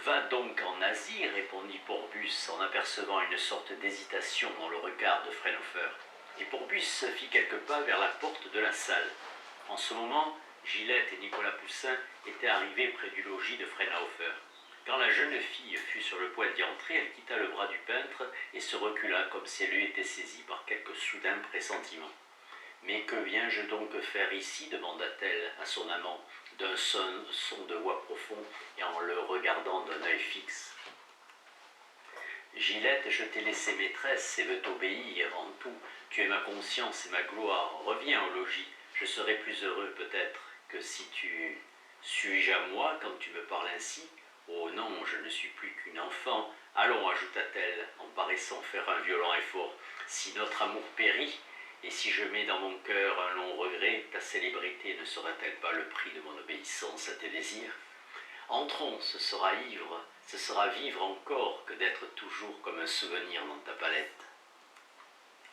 Va donc en Asie, répondit Porbus en apercevant une sorte d'hésitation dans le regard de Freinhofer. Et Porbus fit quelques pas vers la porte de la salle. En ce moment, Gillette et Nicolas Poussin étaient arrivés près du logis de Freinhofer. Quand la jeune fille fut sur le point d'y entrer, elle quitta le bras du peintre et se recula comme si elle eût été saisie par quelque soudain pressentiment. « Mais que viens-je donc faire ici » demanda-t-elle à son amant, d'un son de voix profond et en le regardant d'un œil fixe. « Gillette, je t'ai laissé maîtresse et veux t'obéir en tout. Tu es ma conscience et ma gloire. Reviens au logis. Je serai plus heureux peut-être que si tu... Suis-je à moi quand tu me parles ainsi ? Oh non, je ne suis plus qu'une enfant. Allons, ajouta-t-elle, en paraissant faire un violent effort, si notre amour périt, et si je mets dans mon cœur un long regret, ta célébrité ne sera-t-elle pas le prix de mon obéissance à tes désirs ? Entrons, ce sera vivre encore que d'être toujours comme un souvenir dans ta palette.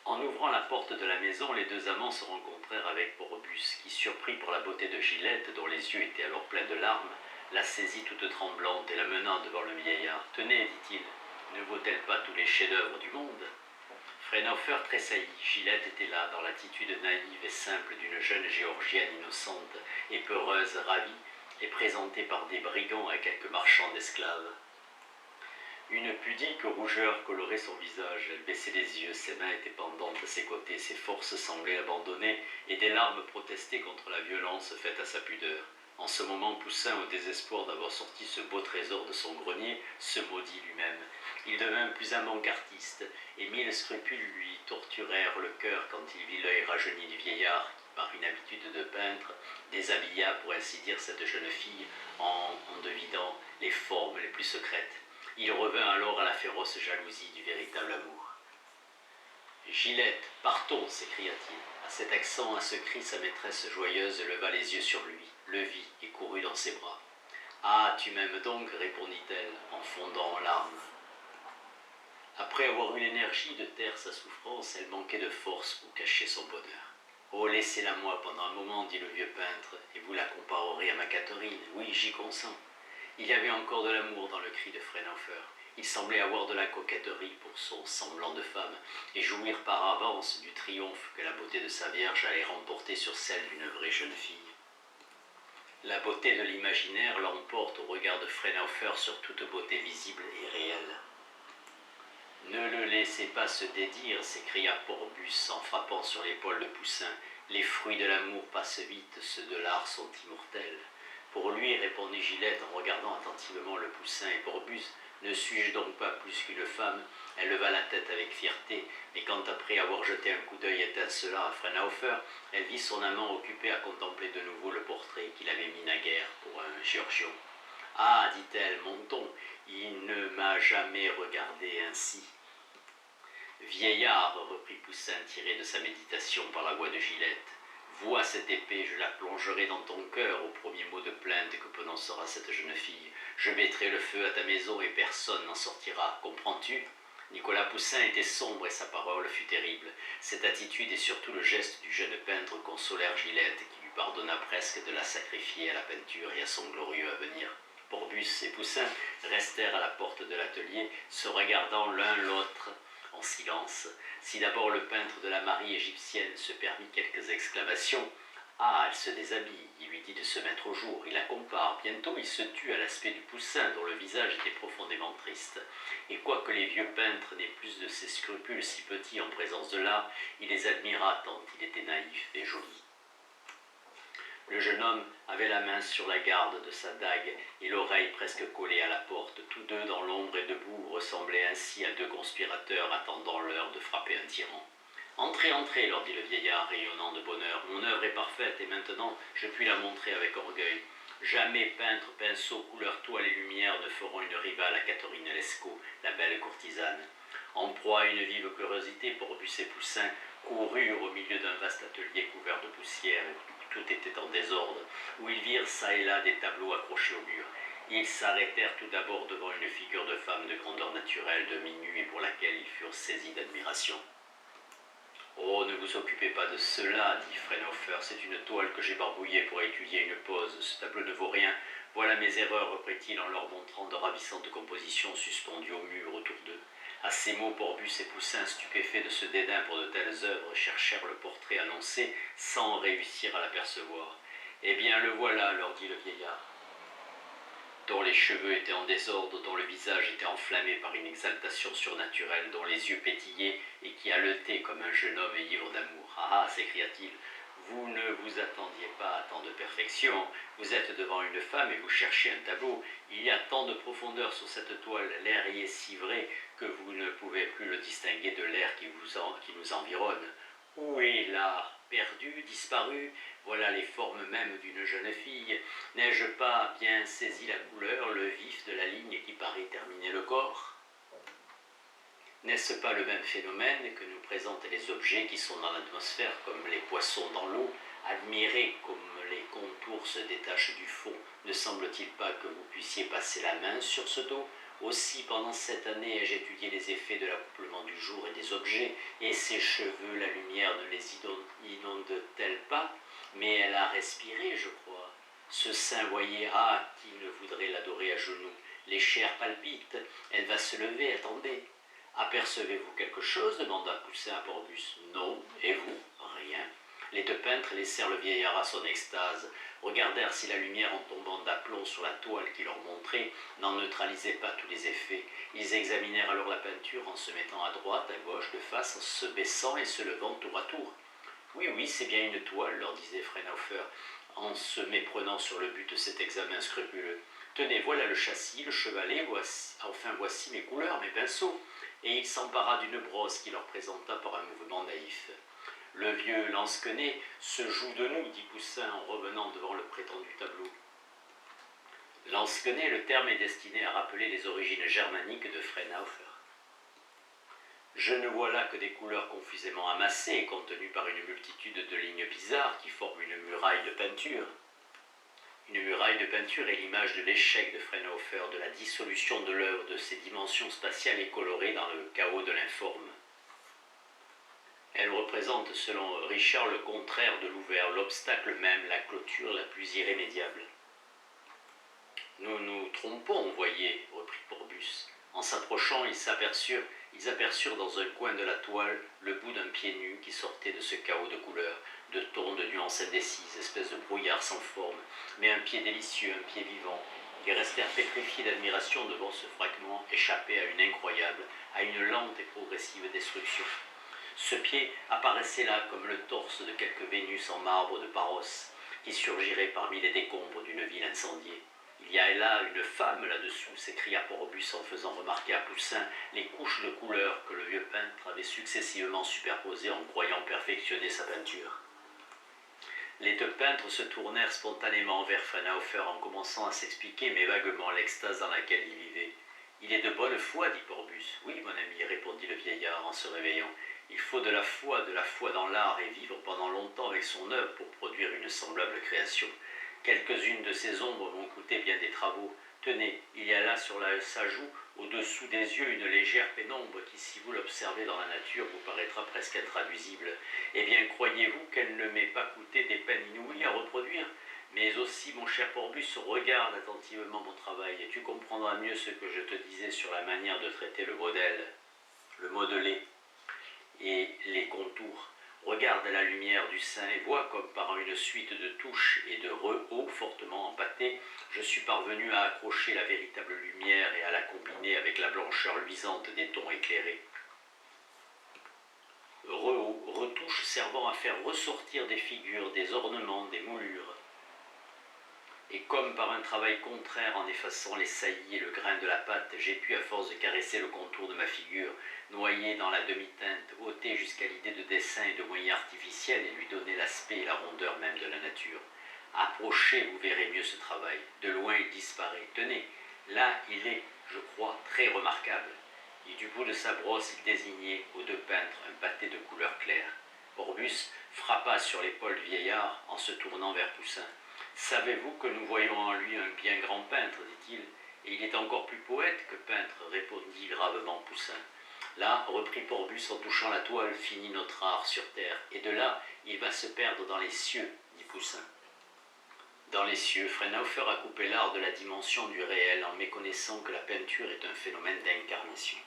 En ouvrant la porte de la maison, les deux amants se rencontrèrent avec Porbus, qui, surpris par la beauté de Gillette, dont les yeux étaient alors pleins de larmes, la saisit toute tremblante et la menant devant le vieillard. « Tenez, dit-il, ne vaut-elle pas tous les chefs-d'œuvre du monde ?» Freinhofer tressaillit. Gillette était là, dans l'attitude naïve et simple d'une jeune géorgienne innocente et peureuse, ravie, et présentée par des brigands à quelques marchands d'esclaves. Une pudique rougeur colorait son visage, elle baissait les yeux, ses mains étaient pendantes à ses côtés, ses forces semblaient abandonnées, et des larmes protestaient contre la violence faite à sa pudeur. En ce moment, Poussin, au désespoir d'avoir sorti ce beau trésor de son grenier, se maudit lui-même. Il devint plus amant qu'artiste, et 1000 scrupules lui torturèrent le cœur quand il vit l'œil rajeuni du vieillard, qui, par une habitude de peintre, déshabilla, pour ainsi dire, cette jeune fille en devinant les formes les plus secrètes. Il revint alors à la féroce jalousie du véritable amour. « Gillette, partons » s'écria-t-il. À cet accent, à ce cri, sa maîtresse joyeuse leva les yeux sur lui, le vit et courut dans ses bras. « Ah, tu m'aimes donc » répondit-elle, en fondant en larmes. Après avoir eu l'énergie de taire sa souffrance, elle manquait de force pour cacher son bonheur. « Oh, laissez-la moi pendant un moment, dit le vieux peintre, et vous la comparerez à ma Catherine. Oui, j'y consens. » Il y avait encore de l'amour dans le cri de Freinhofer. Il semblait avoir de la coquetterie pour son semblant de femme, et jouir par avance du triomphe que la beauté de sa vierge allait remporter sur celle d'une vraie jeune fille. La beauté de l'imaginaire l'emporte au regard de Freinhofer sur toute beauté visible et réelle. « Ne le laissez pas se dédire » s'écria Porbus en frappant sur l'épaule de Poussin. « Les fruits de l'amour passent vite, ceux de l'art sont immortels. » Pour lui, répondit Gillette en regardant attentivement le Poussin et Porbus, ne suis-je donc pas plus qu'une femme ? Elle leva la tête avec fierté, mais quand après avoir jeté un coup d'œil étincelant à Freinhofer, elle vit son amant occupé à contempler de nouveau le portrait qu'il avait mis naguère pour un Giorgio. « Ah, dit-elle, montons, il ne m'a jamais regardé ainsi. » Vieillard, reprit Poussin tiré de sa méditation par la voix de Gillette, vois cette épée, je la plongerai dans ton cœur au premier mot de plainte que prononcera cette jeune fille. Je mettrai le feu à ta maison et personne n'en sortira, comprends-tu ? Nicolas Poussin était sombre et sa parole fut terrible. Cette attitude et surtout le geste du jeune peintre consolèrent Gillette, qui lui pardonna presque de la sacrifier à la peinture et à son glorieux avenir. Porbus et Poussin restèrent à la porte de l'atelier, se regardant l'un l'autre en silence. Si d'abord le peintre de la Marie égyptienne se permit quelques exclamations, « Ah, elle se déshabille !» il lui dit de se mettre au jour. Il la compare. Bientôt il se tut à l'aspect du Poussin, dont le visage était profondément triste. Et quoique les vieux peintres n'aient plus de ces scrupules si petits en présence de l'art, il les admira tant il était naïf et joli. Le jeune homme avait la main sur la garde de sa dague et l'oreille presque collée à la porte. Tous deux, dans l'ombre et debout, ressemblaient ainsi à deux conspirateurs attendant l'heure de frapper un tyran. « Entrez, entrez, leur dit le vieillard, rayonnant de bonheur. Mon œuvre est parfaite et maintenant je puis la montrer avec orgueil. Jamais peintre, pinceau, couleur, toile et lumière ne feront une rivale à Catherine Lescaut, la belle courtisane. » En proie à une vive curiosité, Porbus et Poussin coururent au milieu d'un vaste atelier couvert de poussière. Tout était en désordre, où ils virent çà et là des tableaux accrochés au mur. Ils s'arrêtèrent tout d'abord devant une figure de femme de grandeur naturelle, demi-nue, et pour laquelle ils furent saisis d'admiration. Oh, ne vous occupez pas de cela, dit Fraunhofer, c'est une toile que j'ai barbouillée pour étudier une pose, ce tableau ne vaut rien. Voilà mes erreurs, reprit-il en leur montrant de ravissantes compositions suspendues au mur autour d'eux. À ces mots, Porbus et Poussin, stupéfaits de ce dédain pour de telles œuvres, cherchèrent le portrait annoncé sans réussir à l'apercevoir. Eh bien, le voilà, leur dit le vieillard, dont les cheveux étaient en désordre, dont le visage était enflammé par une exaltation surnaturelle, dont les yeux pétillaient et qui haletait comme un jeune homme ivre d'amour. Ah ah, s'écria-t-il, vous ne vous attendiez pas à tant de perfection, vous êtes devant une femme et vous cherchez un tableau. Il y a tant de profondeur sur cette toile, l'air y est si vrai que vous ne pouvez plus le distinguer de l'air qui nous environne. Où est l'art? Perdu, disparu? Voilà les formes mêmes d'une jeune fille. N'ai-je pas bien saisi la couleur, le vif de la ligne qui paraît terminer le corps? N'est-ce pas le même phénomène que nous présentent les objets qui sont dans l'atmosphère, comme les poissons dans l'eau? Admirez comme les contours se détachent du fond. Ne semble-t-il pas que vous puissiez passer la main sur ce dos? Aussi, pendant cette année, ai-je étudié les effets de l'accouplement du jour et des objets, et ces cheveux, la lumière ne les inonde-t-elle pas? Mais elle a respiré, je crois. Ce sein, voyez, ah, qui ne voudrait l'adorer à genoux? Les chairs palpitent, elle va se lever, attendez. Apercevez-vous quelque chose? Demanda Poussin à Porbus. Non, et vous? Rien. Les deux peintres laissèrent le vieillard à son extase, regardèrent si la lumière en tombant d'aplomb sur la toile qui leur montrait n'en neutralisait pas tous les effets. Ils examinèrent alors la peinture en se mettant à droite, à gauche, de face, en se baissant et se levant tour à tour. Oui, oui, c'est bien une toile, leur disait Fraunhofer, en se méprenant sur le but de cet examen scrupuleux. Tenez, voilà le châssis, le chevalet, voici mes couleurs, mes pinceaux. Et il s'empara d'une brosse qu'il leur présenta par un mouvement naïf. Le vieux Lansquenet se joue de nous, dit Poussin en revenant devant le prétendu tableau. Lansquenet, le terme est destiné à rappeler les origines germaniques de Fraunhofer. Je ne vois là que des couleurs confusément amassées, contenues par une multitude de lignes bizarres qui forment une muraille de peinture. Une muraille de peinture est l'image de l'échec de Fraunhofer, de la dissolution de l'œuvre, de ses dimensions spatiales et colorées dans le chaos de l'informe. Elle représente, selon Richard, le contraire de l'ouvert, l'obstacle même, la clôture la plus irrémédiable. Nous nous trompons, voyez, reprit Porbus. En s'approchant, ils aperçurent dans un coin de la toile le bout d'un pied nu qui sortait de ce chaos de couleurs, de tons, de nuances indécises, espèce de brouillard sans forme, mais un pied délicieux, un pied vivant. Ils restèrent pétrifiés d'admiration devant ce fragment échappé à une incroyable, à une lente et progressive destruction. Ce pied apparaissait là comme le torse de quelque Vénus en marbre de Paros, qui surgirait parmi les décombres d'une ville incendiée. Il y a là une femme là-dessous, s'écria Porbus en faisant remarquer à Poussin les couches de couleurs que le vieux peintre avait successivement superposées en croyant perfectionner sa peinture. Les deux peintres se tournèrent spontanément vers Fraunhofer en commençant à s'expliquer, mais vaguement, l'extase dans laquelle il vivait. « Il est de bonne foi, dit Porbus. »« Oui, mon ami, répondit le vieillard en se réveillant. Il faut de la foi dans l'art et vivre pendant longtemps avec son œuvre pour produire une semblable création. Quelques-unes de ces ombres m'ont coûté bien des travaux. Tenez, il y a là sur sa joue, au-dessous des yeux, une légère pénombre qui, si vous l'observez dans la nature, vous paraîtra presque intraduisible. Eh bien, croyez-vous qu'elle ne m'ait pas coûté des peines inouïes à reproduire? Mais aussi, mon cher Porbus, regarde attentivement mon travail et tu comprendras mieux ce que je te disais sur la manière de traiter le modèle, le modelé et les contours. Regarde la lumière du sein et vois comme par une suite de touches et de re-hauts fortement empâtés, je suis parvenu à accrocher la véritable lumière et à la combiner avec la blancheur luisante des tons éclairés. Re-hauts, retouches servant à faire ressortir des figures, des ornements, des moulures. Et comme par un travail contraire en effaçant les saillies et le grain de la pâte, j'ai pu, à force de caresser le contour de ma figure, noyer dans la demi-teinte, ôter jusqu'à l'idée de dessin et de moyens artificiels et lui donner l'aspect et la rondeur même de la nature. Approchez, vous verrez mieux ce travail. De loin, il disparaît. Tenez, là, il est, je crois, très remarquable. Et du bout de sa brosse, il désignait aux deux peintres un pâté de couleur claire. Porbus frappa sur l'épaule du vieillard en se tournant vers Poussin. « Savez-vous que nous voyons en lui un bien grand peintre, dit-il, et il est encore plus poète que peintre, répondit gravement Poussin. Là, reprit Porbus en touchant la toile, finit notre art sur terre, et de là, il va se perdre dans les cieux, dit Poussin. Dans les cieux, Frauenhofer a coupé l'art de la dimension du réel en méconnaissant que la peinture est un phénomène d'incarnation.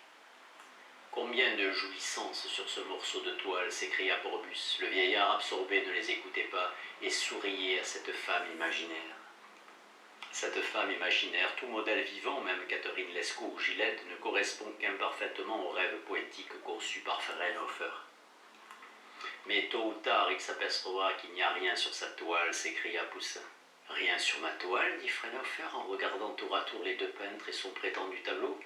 Combien de jouissances sur ce morceau de toile, s'écria Porbus. Le vieillard absorbé ne les écoutait pas et souriait à cette femme imaginaire. Cette femme imaginaire, tout modèle vivant, même Catherine Lescaut ou Gillette, ne correspond qu'imparfaitement au rêve poétique conçu par Frauenhofer. Mais tôt ou tard, il s'apercevra qu'il n'y a rien sur sa toile, s'écria Poussin. Rien sur ma toile, dit Frauenhofer en regardant tour à tour les deux peintres et son prétendu tableau.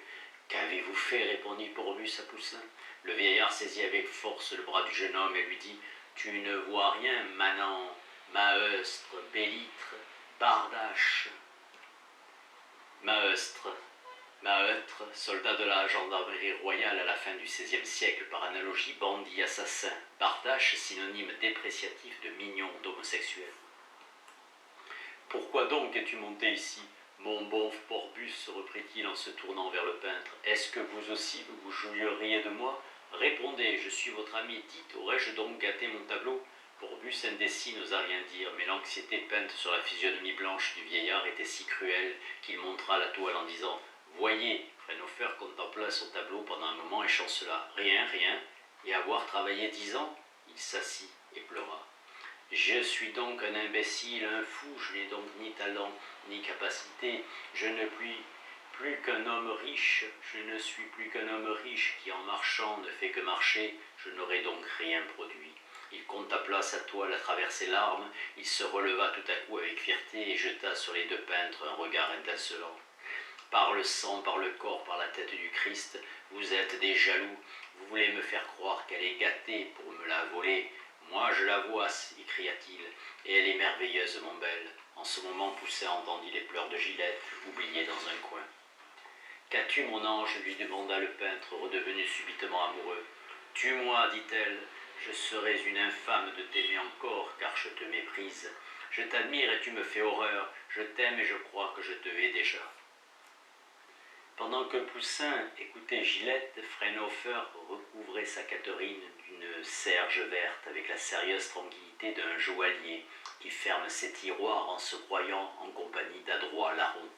Qu'avez-vous fait, répondit Porbus à Poussin. Le vieillard saisit avec force le bras du jeune homme et lui dit « Tu ne vois rien, manant, maestre, bellitre, bardache. » Maeutre, soldat de la gendarmerie royale à la fin du XVIe siècle, par analogie, bandit, assassin. Bardache, synonyme dépréciatif de mignon, d'homosexuel. Pourquoi donc es-tu monté ici, mon bon Porbus, reprit-il en se tournant vers le peintre. Est-ce que vous aussi vous jouiriez de moi? Répondez, je suis votre ami, dites, aurais-je donc gâté mon tableau? Porbus indécis n'osa rien dire, mais l'anxiété peinte sur la physionomie blanche du vieillard était si cruelle qu'il montra la toile en disant « Voyez !» Frauenhofer contempla son tableau pendant un moment et chancela « Rien, rien !» Et avoir travaillé 10 ans, il s'assit et pleura. « Je suis donc un imbécile, un fou, je n'ai donc ni talent, ni capacité, je ne puis plus qu'un homme riche, je ne suis plus qu'un homme riche qui en marchant ne fait que marcher, je n'aurai donc rien produit. » Il contempla sa toile à travers ses larmes, il se releva tout à coup avec fierté et jeta sur les deux peintres un regard étincelant. Par le sang, par le corps, par la tête du Christ, vous êtes des jaloux, vous voulez me faire croire qu'elle est gâtée pour me la voler. Moi je la vois, s'écria-t-il, et elle est merveilleuse, mon belle. En ce moment, Poussin entendit les pleurs de Gillette, oubliées dans un coin. Qu'as-tu, mon ange? Lui demanda le peintre, redevenu subitement amoureux. Tue-moi, dit-elle. Je serais une infâme de t'aimer encore, car je te méprise. Je t'admire et tu me fais horreur. Je t'aime et je crois que je te hais déjà. Pendant que Poussin écoutait Gillette, Frauenhofer recouvrait sa Catherine d'une serge verte avec la sérieuse tranquillité d'un joaillier qui ferme ses tiroirs en se croyant en compagnie d'adroits larrons.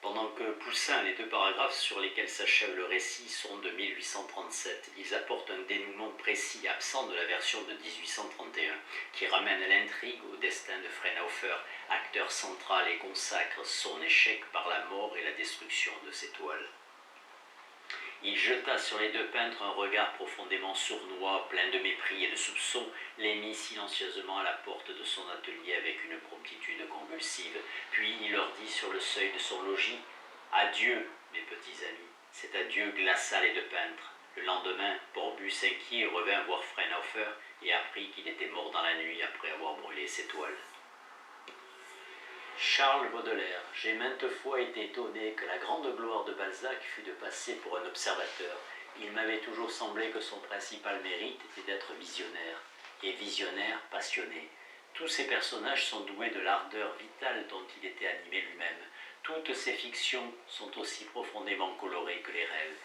Pendant que Poussin, les deux paragraphes sur lesquels s'achève le récit sont de 1837. Ils apportent un dénouement précis absent de la version de 1831, qui ramène l'intrigue au destin de Frauenhofer, acteur central et consacre son échec par la mort et la destruction de ses toiles. Il jeta sur les deux peintres un regard profondément sournois, plein de mépris et de soupçons, les mit silencieusement à la porte de son atelier avec une promptitude convulsive, puis il leur dit sur le seuil de son logis « Adieu, mes petits amis ». Cet adieu glaça les deux peintres. Le lendemain, Porbus, inquiet, revint voir Frauenhofer et apprit qu'il était mort dans la nuit après avoir brûlé ses toiles. Charles Baudelaire, j'ai maintes fois été étonné que la grande gloire de Balzac fût de passer pour un observateur. Il m'avait toujours semblé que son principal mérite était d'être visionnaire, et visionnaire passionné. Tous ces personnages sont doués de l'ardeur vitale dont il était animé lui-même. Toutes ces fictions sont aussi profondément colorées que les rêves.